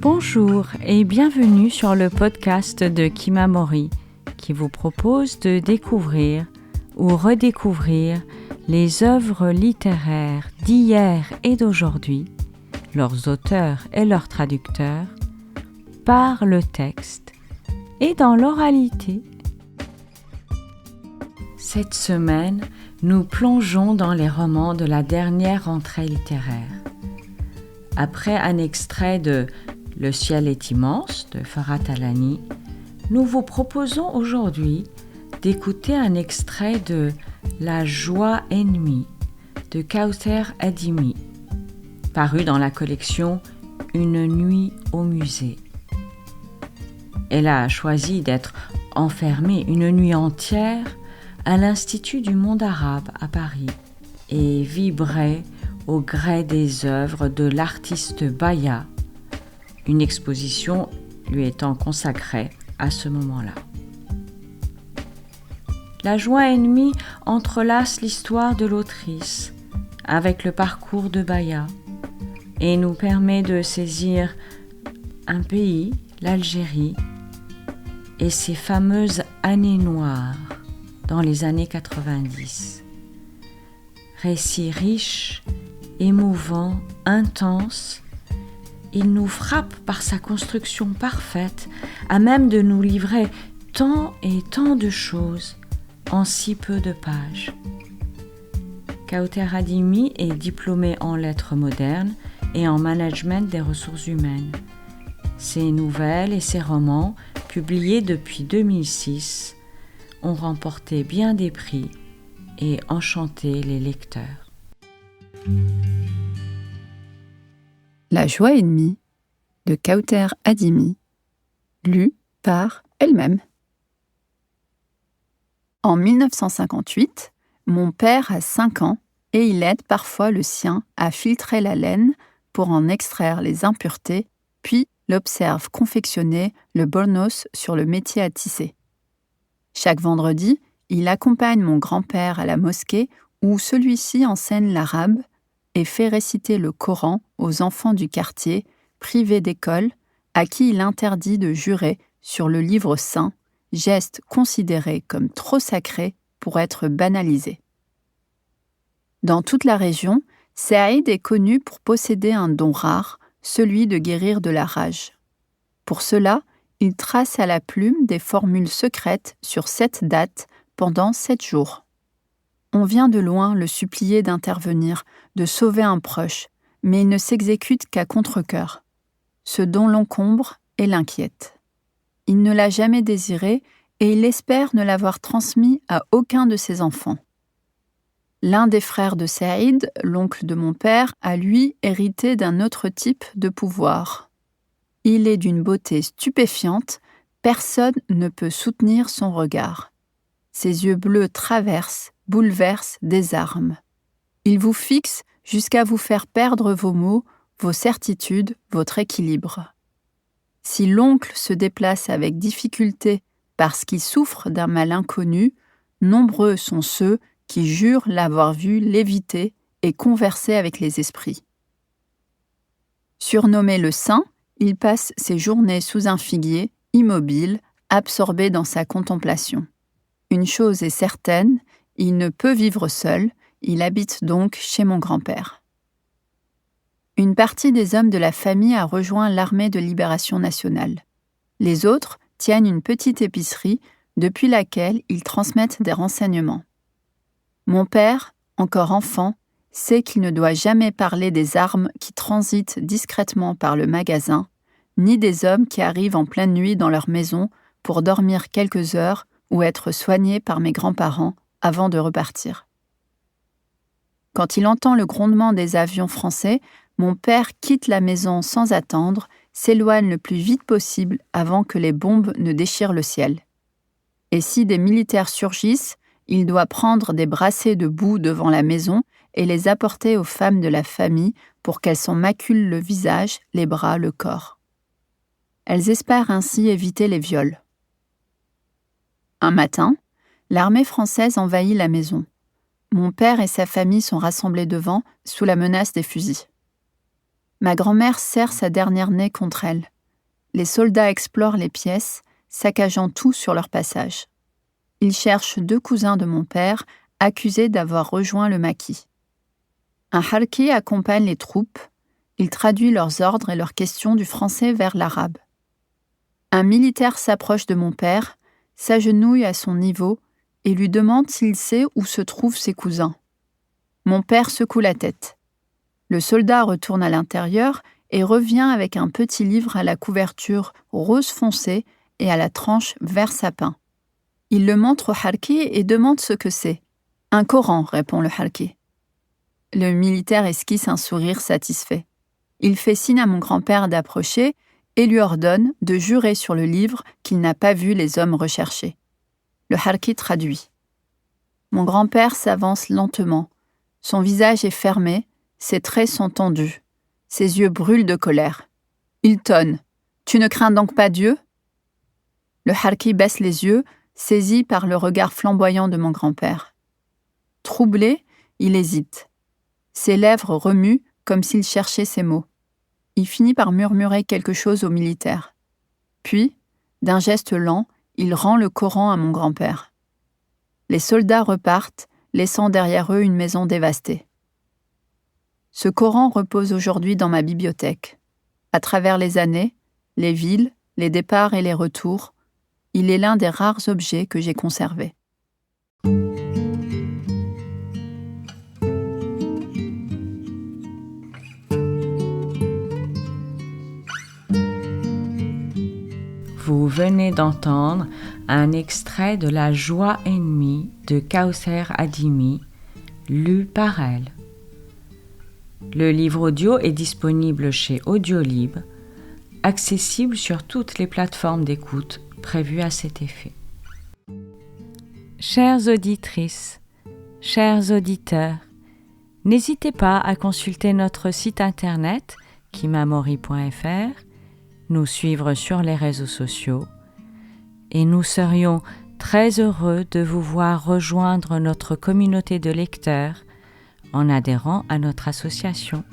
Bonjour et bienvenue sur le podcast de Kimamori qui vous propose de découvrir ou redécouvrir les œuvres littéraires d'hier et d'aujourd'hui, leurs auteurs et leurs traducteurs, par le texte et dans l'oralité. Cette semaine, nous plongeons dans les romans de la dernière rentrée littéraire. Après un extrait de « Le ciel est immense » de Farhat Alani, nous vous proposons aujourd'hui d'écouter un extrait de « La joie ennemie » de Kawther Adimi, paru dans la collection « Une nuit au musée ». Elle a choisi d'être enfermée une nuit entière à l'Institut du monde arabe à Paris et vibrait au gré des œuvres de l'artiste Baya, une exposition lui étant consacrée à ce moment-là. La joie ennemie entrelace l'histoire de l'autrice avec le parcours de Baya et nous permet de saisir un pays, l'Algérie, et ses fameuses années noires dans les années 90. Récit riche, émouvant, intense, il nous frappe par sa construction parfaite, à même de nous livrer tant et tant de choses en si peu de pages. Kawther Adimi est diplômée en lettres modernes et en management des ressources humaines. Ses nouvelles et ses romans, publiés depuis 2006, ont remporté bien des prix et enchanté les lecteurs. La joie ennemie de Kawther Adimi, lu par elle-même. En 1958, mon père a 5 ans et il aide parfois le sien à filtrer la laine pour en extraire les impuretés, puis l'observe confectionner le bornos sur le métier à tisser. Chaque vendredi, il accompagne mon grand-père à la mosquée où celui-ci enseigne l'arabe et fait réciter le Coran aux enfants du quartier, privés d'école, à qui il interdit de jurer sur le livre saint, geste considéré comme trop sacré pour être banalisé. Dans toute la région, Saïd est connu pour posséder un don rare, celui de guérir de la rage. Pour cela, il trace à la plume des formules secrètes sur 7 dates pendant 7 jours. On vient de loin le supplier d'intervenir, de sauver un proche, mais il ne s'exécute qu'à contre-cœur. Ce don l'encombre et l'inquiète. Il ne l'a jamais désiré et il espère ne l'avoir transmis à aucun de ses enfants. L'un des frères de Saïd, l'oncle de mon père, a lui hérité d'un autre type de pouvoir. Il est d'une beauté stupéfiante, personne ne peut soutenir son regard. Ses yeux bleus traversent, bouleversent, désarment. Il vous fixe jusqu'à vous faire perdre vos mots, vos certitudes, votre équilibre. Si l'oncle se déplace avec difficulté parce qu'il souffre d'un mal inconnu, nombreux sont ceux qui jurent l'avoir vu léviter et converser avec les esprits. Surnommé le saint, il passe ses journées sous un figuier, immobile, absorbé dans sa contemplation. Une chose est certaine, il ne peut vivre seul, il habite donc chez mon grand-père. Une partie des hommes de la famille a rejoint l'armée de libération nationale. Les autres tiennent une petite épicerie depuis laquelle ils transmettent des renseignements. Mon père, encore enfant, sait qu'il ne doit jamais parler des armes qui transitent discrètement par le magasin, ni des hommes qui arrivent en pleine nuit dans leur maison pour dormir quelques heures ou être soignés par mes grands-parents avant de repartir. Quand il entend le grondement des avions français, mon père quitte la maison sans attendre, s'éloigne le plus vite possible avant que les bombes ne déchirent le ciel. Et si des militaires surgissent, il doit prendre des brassées de boue devant la maison et les apporter aux femmes de la famille pour qu'elles s'en maculent le visage, les bras, le corps. Elles espèrent ainsi éviter les viols. Un matin, l'armée française envahit la maison. Mon père et sa famille sont rassemblés devant, sous la menace des fusils. Ma grand-mère serre sa dernière nez contre elle. les soldats explorent les pièces, saccageant tout sur leur passage. Ils cherchent 2 cousins de mon père, accusés d'avoir rejoint le maquis. Un halki accompagne les troupes. Il traduit leurs ordres et leurs questions du français vers l'arabe. Un militaire s'approche de mon père, s'agenouille à son niveau et lui demande s'il sait où se trouvent ses cousins. Mon père secoue la tête. Le soldat retourne à l'intérieur et revient avec un petit livre à la couverture rose foncé et à la tranche vert sapin. Il le montre au halki et demande ce que c'est. « Un Coran », répond le halki. Le militaire esquisse un sourire satisfait. Il fait signe à mon grand-père d'approcher et lui ordonne de jurer sur le livre qu'il n'a pas vu les hommes recherchés. Le halki traduit. Mon grand-père s'avance lentement. Son visage est fermé, ses traits sont tendus. Ses yeux brûlent de colère. Il tonne. « Tu ne crains donc pas Dieu ?» Le halki baisse les yeux, saisi par le regard flamboyant de mon grand-père. Troublé, il hésite. Ses lèvres remuent comme s'il cherchait ses mots. Il finit par murmurer quelque chose au militaire. Puis, d'un geste lent, il rend le Coran à mon grand-père. Les soldats repartent, laissant derrière eux une maison dévastée. Ce Coran repose aujourd'hui dans ma bibliothèque. À travers les années, les villes, les départs et les retours, il est l'un des rares objets que j'ai conservés. Vous venez d'entendre un extrait de La Joie ennemie de Kausser Adimi, lu par elle. Le livre audio est disponible chez Audiolib, accessible sur toutes les plateformes d'écoute prévues à cet effet. Chères auditrices, chers auditeurs, n'hésitez pas à consulter notre site internet kimamori.fr, nous suivre sur les réseaux sociaux et nous serions très heureux de vous voir rejoindre notre communauté de lecteurs en adhérant à notre association.